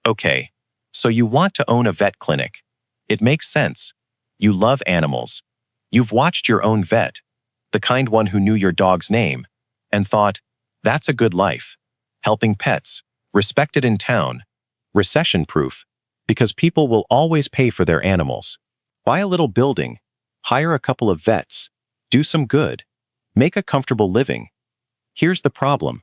Okay, so you want to own a vet clinic. It makes sense. You love animals. You've watched your own vet, the kind one who knew your dog's name, and thought, that's a good life. Helping pets, respected in town, recession-proof, because people will always pay for their animals. Buy a little building, hire a couple of vets, do some good, make a comfortable living. Here's the problem.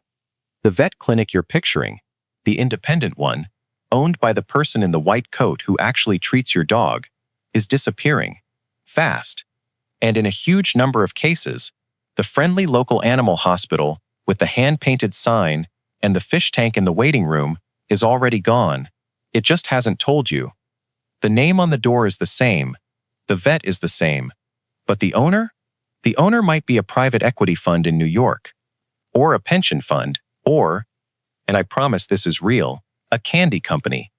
The vet clinic you're picturing, the independent one, owned by the person in the white coat who actually treats your dog, is disappearing. Fast. And in a huge number of cases, the friendly local animal hospital with the hand-painted sign and the fish tank in the waiting room is already gone. It just hasn't told you. The name on the door is the same. The vet is the same. But the owner? The owner might be a private equity fund in New York, or a pension fund, or, and I promise this is real, a candy company.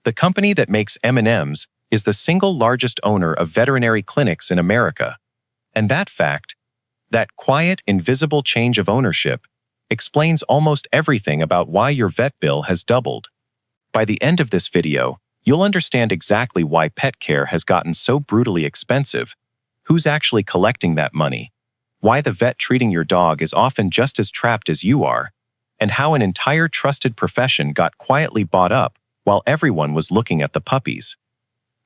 The company that makes M&Ms is the single largest owner of veterinary clinics in America. And that fact, that quiet, invisible change of ownership, explains almost everything about why your vet bill has doubled. By the end of this video, you'll understand exactly why pet care has gotten so brutally expensive, who's actually collecting that money, why the vet treating your dog is often just as trapped as you are, and how an entire trusted profession got quietly bought up while everyone was looking at the puppies.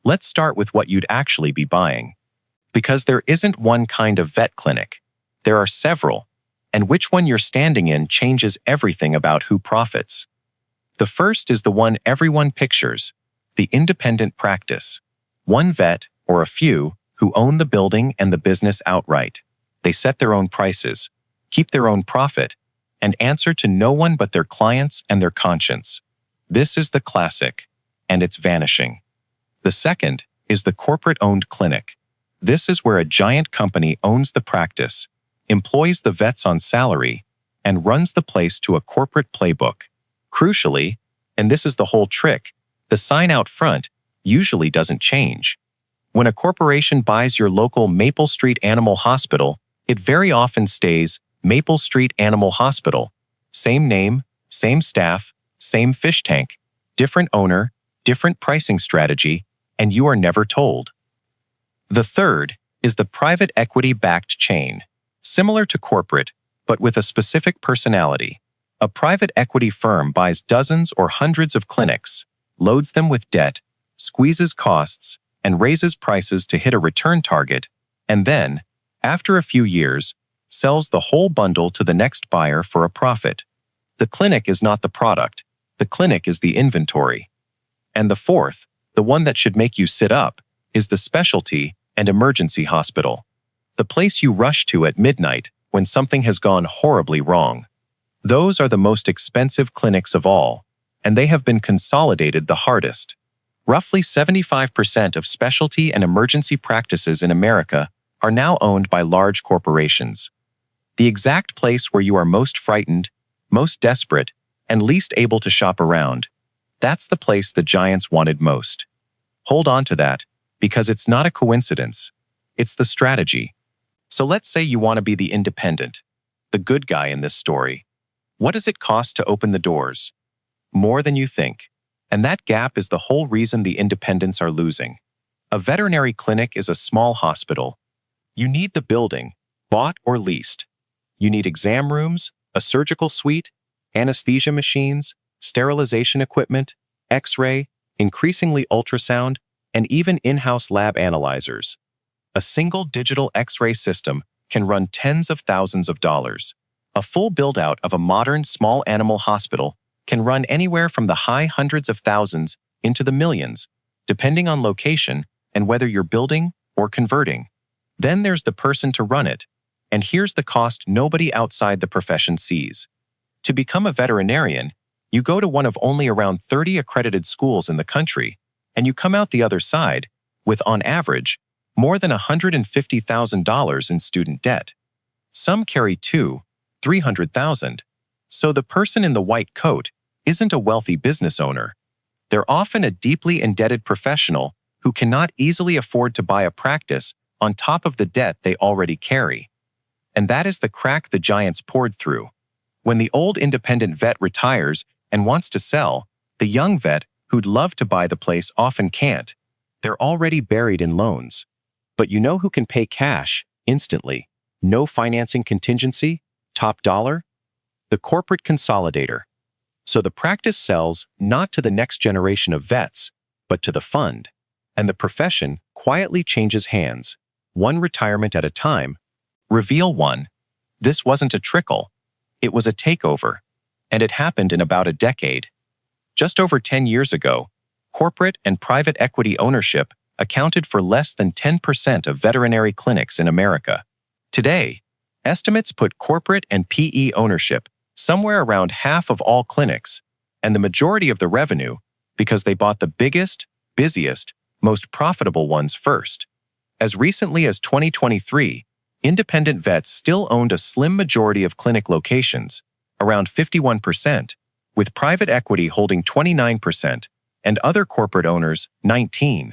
Let's start with what you'd actually be buying. Because there isn't one kind of vet clinic. There are several, and which one you're standing in changes everything about who profits. The first is the one everyone pictures, the independent practice. One vet, or a few, who own the building and the business outright. They set their own prices, keep their own profit, and answer to no one but their clients and their conscience. This is the classic, and it's vanishing. The second is the corporate-owned clinic. This is where a giant company owns the practice, employs the vets on salary, and runs the place to a corporate playbook. Crucially, and this is the whole trick, the sign out front usually doesn't change. When a corporation buys your local Maple Street Animal Hospital, it very often stays Maple Street Animal Hospital. Same name, same staff, same fish tank, different owner, different pricing strategy, and you are never told. The third is the private equity-backed chain, similar to corporate, but with a specific personality. A private equity firm buys dozens or hundreds of clinics, loads them with debt, squeezes costs, and raises prices to hit a return target, and then, after a few years, sells the whole bundle to the next buyer for a profit. The clinic is not the product. The clinic is the inventory. And the fourth, the one that should make you sit up, is the specialty and emergency hospital. The place you rush to at midnight when something has gone horribly wrong. Those are the most expensive clinics of all, and they have been consolidated the hardest. Roughly 75% of specialty and emergency practices in America are now owned by large corporations. The exact place where you are most frightened, most desperate, and least able to shop around. That's the place the giants wanted most. Hold on to that, because it's not a coincidence. It's the strategy. So let's say you want to be the independent, the good guy in this story. What does it cost to open the doors? More than you think. And that gap is the whole reason the independents are losing. A veterinary clinic is a small hospital. You need the building, bought or leased. You need exam rooms, a surgical suite, anesthesia machines, sterilization equipment, X-ray, increasingly ultrasound, and even in-house lab analyzers. A single digital X-ray system can run tens of thousands of dollars. A full build-out of a modern small animal hospital can run anywhere from the high hundreds of thousands into the millions, depending on location and whether you're building or converting. Then there's the person to run it, and here's the cost nobody outside the profession sees. To become a veterinarian, you go to one of only around 30 accredited schools in the country, and you come out the other side with, on average, more than $150,000 in student debt. Some carry $200,000-300,000. So the person in the white coat isn't a wealthy business owner. They're often a deeply indebted professional who cannot easily afford to buy a practice on top of the debt they already carry. And that is the crack the giants poured through. When the old independent vet retires and wants to sell, the young vet who'd love to buy the place often can't. They're already buried in loans. But you know who can pay cash, instantly? No financing contingency? Top dollar? The corporate consolidator. So the practice sells not to the next generation of vets, but to the fund. And the profession quietly changes hands, one retirement at a time. Reveal 1. This wasn't a trickle. It was a takeover. And it happened in about a decade. Just over 10 years ago, corporate and private equity ownership accounted for less than 10% of veterinary clinics in America. Today, estimates put corporate and PE ownership somewhere around half of all clinics, and the majority of the revenue because they bought the biggest, busiest, most profitable ones first. As recently as 2023, independent vets still owned a slim majority of clinic locations, around 51%, with private equity holding 29% and other corporate owners 19%.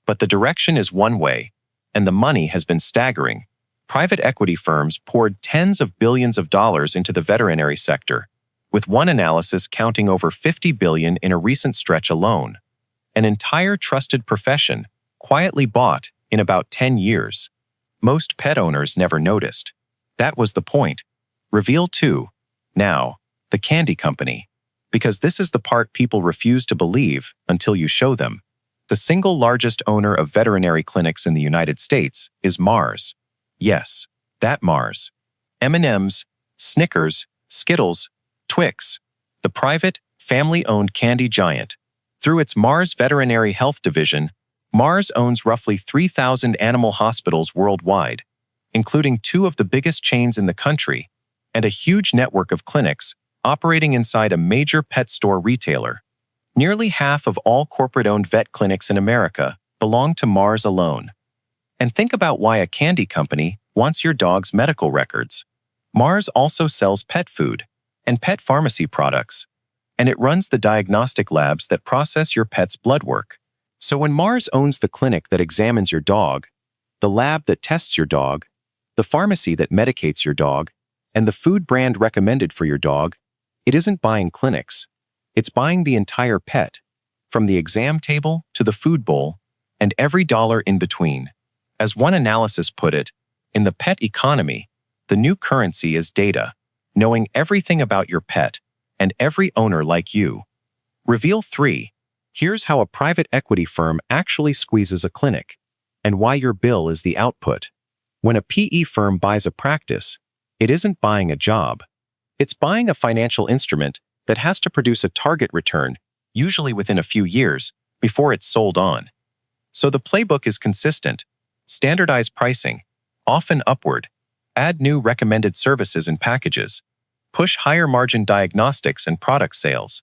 But the direction is one way, and the money has been staggering. Private equity firms poured tens of billions of dollars into the veterinary sector, with one analysis counting over $50 billion in a recent stretch alone. An entire trusted profession, quietly bought in about 10 years. Most pet owners never noticed. That was the point. Reveal 2. Now, the candy company. Because this is the part people refuse to believe until you show them. The single largest owner of veterinary clinics in the United States is Mars. Yes, that Mars. M&Ms, Snickers, Skittles, Twix. The private, family-owned candy giant. Through its Mars Veterinary Health Division, Mars owns roughly 3,000 animal hospitals worldwide, including 2 of the biggest chains in the country, and a huge network of clinics operating inside a major pet store retailer. Nearly half of all corporate-owned vet clinics in America belong to Mars alone. And think about why a candy company wants your dog's medical records. Mars also sells pet food and pet pharmacy products, and it runs the diagnostic labs that process your pet's blood work. So when Mars owns the clinic that examines your dog, the lab that tests your dog, the pharmacy that medicates your dog, and the food brand recommended for your dog, it isn't buying clinics. It's buying the entire pet, from the exam table to the food bowl, and every dollar in between. As one analysis put it, in the pet economy, the new currency is data, knowing everything about your pet, and every owner like you. Reveal 3. Here's how a private equity firm actually squeezes a clinic, and why your bill is the output. When a PE firm buys a practice, it isn't buying a job. It's buying a financial instrument that has to produce a target return, usually within a few years, before it's sold on. So the playbook is consistent. Standardize pricing, often upward, add new recommended services and packages, push higher margin diagnostics and product sales,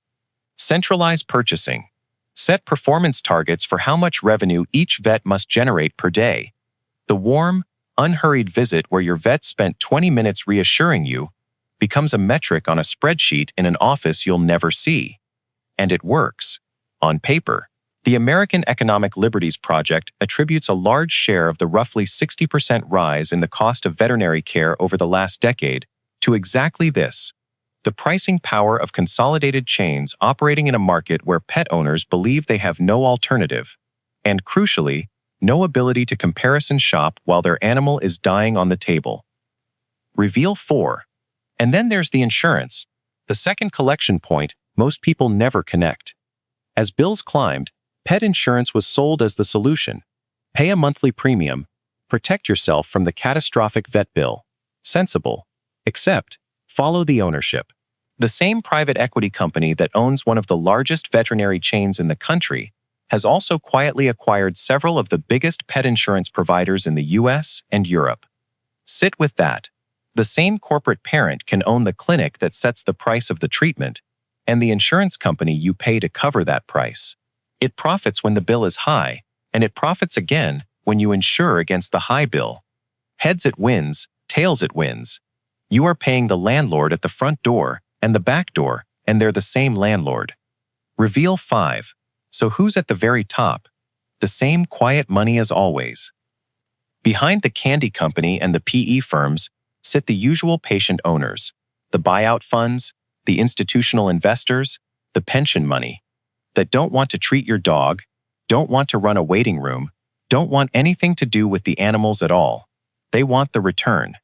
centralize purchasing, set performance targets for how much revenue each vet must generate per day. The warm, unhurried visit where your vet spent 20 minutes reassuring you becomes a metric on a spreadsheet in an office you'll never see. And it works. On paper. The American Economic Liberties Project attributes a large share of the roughly 60% rise in the cost of veterinary care over the last decade to exactly this: the pricing power of consolidated chains operating in a market where pet owners believe they have no alternative, and crucially, no ability to comparison shop while their animal is dying on the table. Reveal 4. And then there's the insurance, the second collection point most people never connect. As bills climbed, pet insurance was sold as the solution. Pay a monthly premium, protect yourself from the catastrophic vet bill. Sensible. Except, follow the ownership. The same private equity company that owns one of the largest veterinary chains in the country has also quietly acquired several of the biggest pet insurance providers in the US and Europe. Sit with that. The same corporate parent can own the clinic that sets the price of the treatment, and the insurance company you pay to cover that price. It profits when the bill is high, and it profits again when you insure against the high bill. Heads it wins, tails it wins. You are paying the landlord at the front door and the back door, and they're the same landlord. Reveal 5. So who's at the very top? The same quiet money as always. Behind the candy company and the PE firms sit the usual patient owners, the buyout funds, the institutional investors, the pension money. that don't want to treat your dog, don't want to run a waiting room, don't want anything to do with the animals at all. They want the return.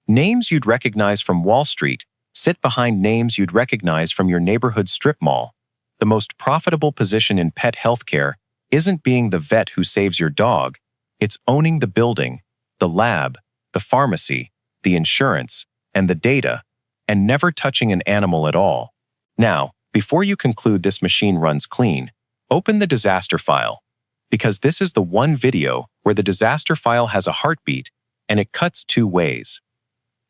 Names you'd recognize from Wall Street sit behind names you'd recognize from your neighborhood strip mall. The most profitable position in pet healthcare isn't being the vet who saves your dog, it's owning the building, the lab, the pharmacy, the insurance, and the data, and never touching an animal at all. Now, before you conclude this machine runs clean, open the disaster file, because this is the one video where the disaster file has a heartbeat and it cuts two ways.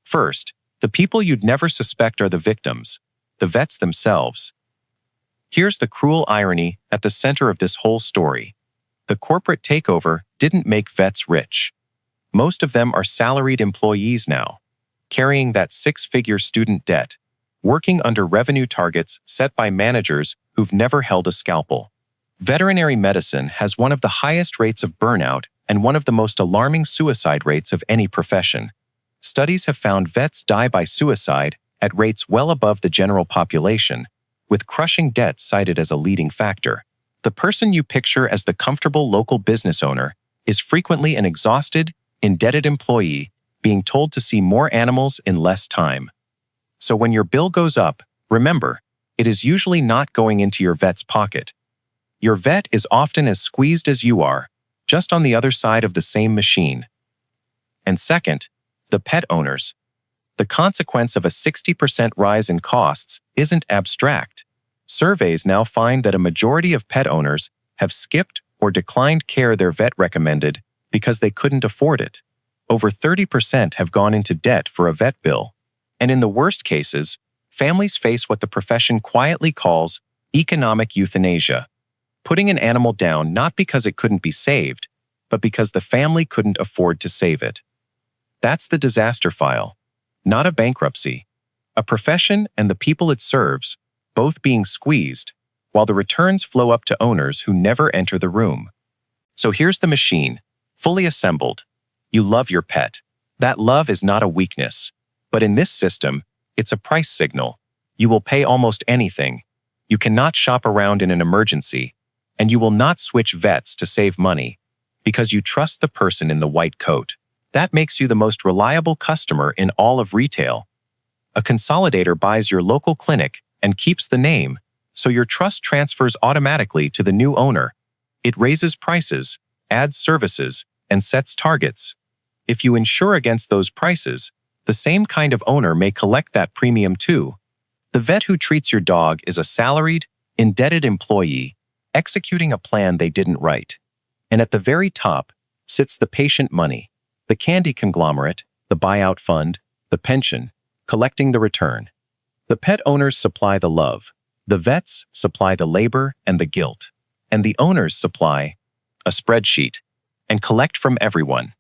First, the people you'd never suspect are the victims, the vets themselves. Here's the cruel irony at the center of this whole story. The corporate takeover didn't make vets rich. Most of them are salaried employees now, carrying that six-figure student debt, working under revenue targets set by managers who've never held a scalpel. Veterinary medicine has one of the highest rates of burnout and one of the most alarming suicide rates of any profession. Studies have found vets die by suicide at rates well above the general population, with crushing debt cited as a leading factor. The person you picture as the comfortable local business owner is frequently an exhausted, indebted employee being told to see more animals in less time. So when your bill goes up, remember, it is usually not going into your vet's pocket. Your vet is often as squeezed as you are, just on the other side of the same machine. And second, the pet owners. The consequence of a 60% rise in costs isn't abstract. Surveys now find that a majority of pet owners have skipped or declined care their vet recommended because they couldn't afford it. Over 30% have gone into debt for a vet bill. And in the worst cases, families face what the profession quietly calls economic euthanasia, putting an animal down not because it couldn't be saved, but because the family couldn't afford to save it. That's the disaster file, not a bankruptcy. A profession and the people it serves, both being squeezed, while the returns flow up to owners who never enter the room. So here's the machine, fully assembled. You love your pet. That love is not a weakness. But in this system, it's a price signal. You will pay almost anything. You cannot shop around in an emergency, and you will not switch vets to save money because you trust the person in the white coat. That makes you the most reliable customer in all of retail. A consolidator buys your local clinic and keeps the name, so your trust transfers automatically to the new owner. It raises prices, adds services, and sets targets. If you insure against those prices, the same kind of owner may collect that premium too. The vet who treats your dog is a salaried, indebted employee executing a plan they didn't write. And at the very top sits the patient money, the candy conglomerate, the buyout fund, the pension, collecting the return. The pet owners supply the love, the vets supply the labor and the guilt, and the owners supply a spreadsheet and collect from everyone.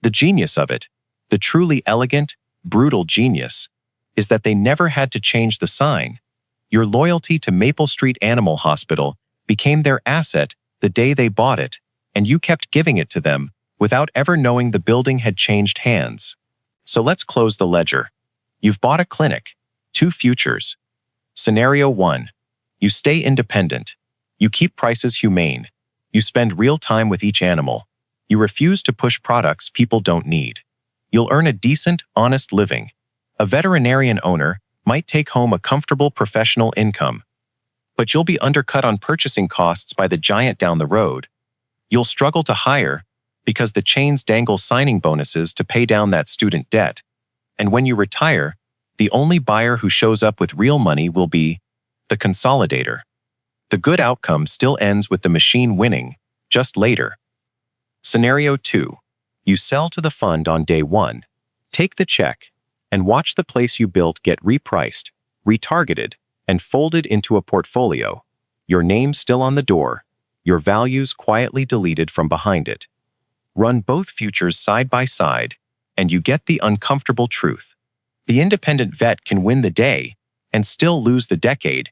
The genius of it, the truly elegant, brutal genius, is that they never had to change the sign. Your loyalty to Maple Street Animal Hospital became their asset the day they bought it, and you kept giving it to them without ever knowing the building had changed hands. So let's close the ledger. You've bought a clinic, 2 futures. Scenario 1. You stay independent. You keep prices humane. You spend real time with each animal. You refuse to push products people don't need. You'll earn a decent, honest living. A veterinarian owner might take home a comfortable professional income. But you'll be undercut on purchasing costs by the giant down the road. You'll struggle to hire because the chains dangle signing bonuses to pay down that student debt. And when you retire, the only buyer who shows up with real money will be the consolidator. The good outcome still ends with the machine winning, just later. Scenario 2. You sell to the fund on day 1, take the check, and watch the place you built get repriced, retargeted, and folded into a portfolio. Your name still on the door, your values quietly deleted from behind it. Run both futures side by side, and you get the uncomfortable truth. The independent vet can win the day and still lose the decade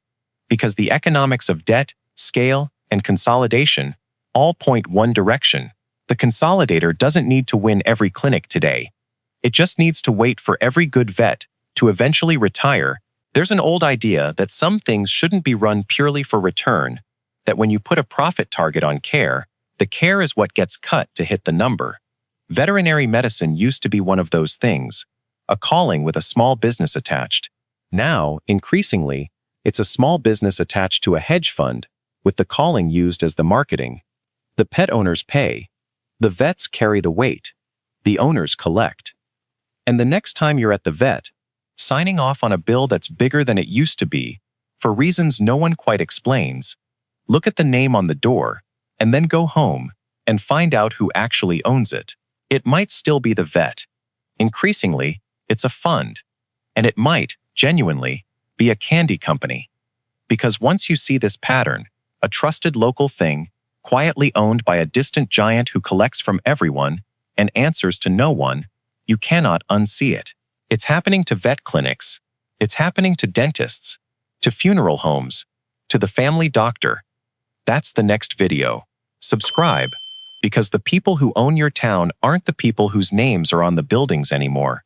because the economics of debt, scale, and consolidation all point one direction. The consolidator doesn't need to win every clinic today. It just needs to wait for every good vet to eventually retire. There's an old idea that some things shouldn't be run purely for return, that when you put a profit target on care, the care is what gets cut to hit the number. Veterinary medicine used to be one of those things, a calling with a small business attached. Now, increasingly, it's a small business attached to a hedge fund, with the calling used as the marketing. The pet owners pay. The vets carry the weight. The owners collect. And the next time you're at the vet, signing off on a bill that's bigger than it used to be, for reasons no one quite explains, look at the name on the door, and then go home and find out who actually owns it. It might still be the vet. Increasingly, it's a fund. And it might, genuinely, be a candy company. Because once you see this pattern, a trusted local thing, quietly owned by a distant giant who collects from everyone and answers to no one, you cannot unsee it. It's happening to vet clinics. It's happening to dentists, to funeral homes, to the family doctor. That's the next video. Subscribe, because the people who own your town aren't the people whose names are on the buildings anymore.